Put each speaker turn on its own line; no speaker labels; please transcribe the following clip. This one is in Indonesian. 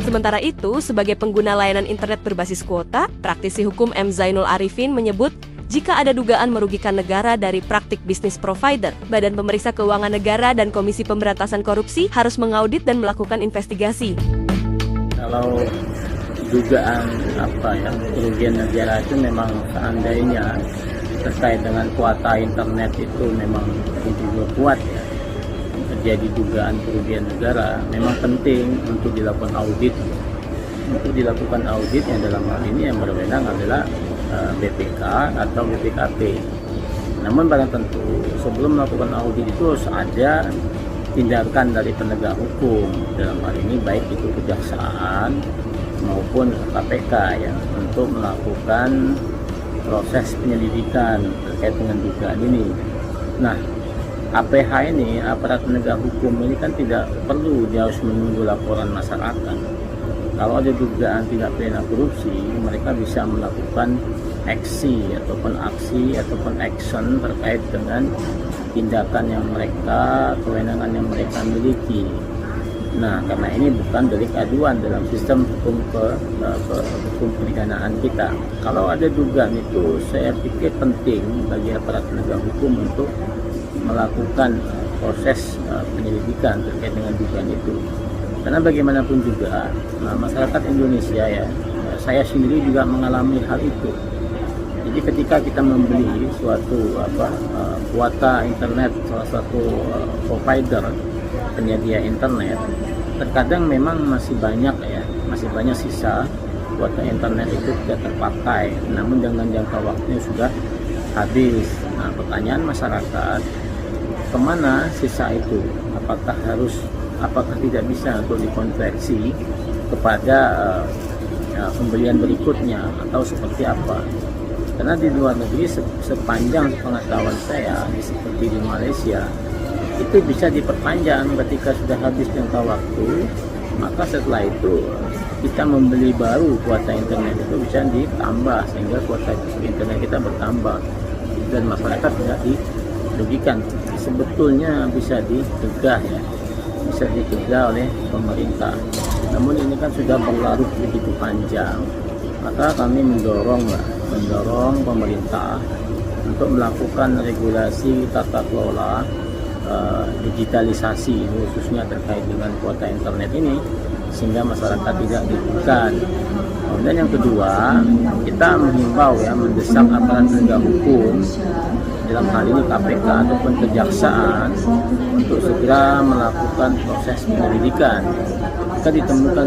Sementara itu, sebagai pengguna layanan internet berbasis kuota, praktisi hukum M. Zainul Arifin menyebut, jika ada dugaan merugikan negara dari praktik bisnis provider, Badan Pemeriksa Keuangan Negara dan Komisi Pemberantasan Korupsi harus mengaudit dan melakukan investigasi.
Kalau dugaan kerugian negara itu memang seandainya terkait dengan kuota internet itu memang juga kuat ya, terjadi dugaan kerugian negara, memang penting untuk dilakukan audit. Untuk dilakukan audit yang dalam hal ini yang berwenang adalah BPK atau BPKP. Namun barang tentu sebelum melakukan audit itu harus ada tindakan dari penegak hukum, dalam hal ini baik itu kejaksaan maupun KPK ya, untuk melakukan proses penyelidikan terkait dengan dugaan ini. Nah, APH ini, aparat penegak hukum ini kan tidak perlu dia harus menunggu laporan masyarakat. Kalau ada dugaan tindak pidana korupsi, mereka bisa melakukan aksi ataupun action terkait dengan tindakan yang mereka, kewenangan yang mereka miliki. Nah, karena ini bukan delik aduan dalam sistem hukum pemidanaan kita. Kalau ada dugaan itu, saya pikir penting bagi aparat penegak hukum untuk melakukan proses penyelidikan terkait dengan dugaan itu. Karena bagaimanapun juga, masyarakat Indonesia ya, saya sendiri juga mengalami hal itu. Jadi ketika kita membeli suatu kuota internet, salah satu provider penyedia internet, terkadang memang masih banyak sisa kuota internet itu tidak terpakai, namun dengan jangka waktunya sudah habis. Nah, pertanyaan masyarakat, kemana sisa itu? Apakah tidak bisa untuk dikonversi kepada pembelian berikutnya atau seperti apa? Karena di luar negeri sepanjang pengetahuan saya, seperti di Malaysia, itu bisa diperpanjang ketika sudah habis jangka waktu, maka setelah itu kita membeli baru kuota internet itu bisa ditambah sehingga kuota internet kita bertambah dan masyarakat tidak dirugikan. Sebetulnya bisa dicegah ya, bisa dicegah oleh pemerintah. Namun ini kan sudah berlarut begitu panjang, maka kami mendorong pemerintah untuk melakukan regulasi tata kelola digitalisasi khususnya terkait dengan kuota internet ini sehingga masyarakat tidak dirugikan. Dan yang kedua, kita menghimbau ya, mendesak aparat penegak hukum dalam hal ini KPK ataupun kejaksaan untuk segera melakukan proses penyelidikan. Jika ditemukan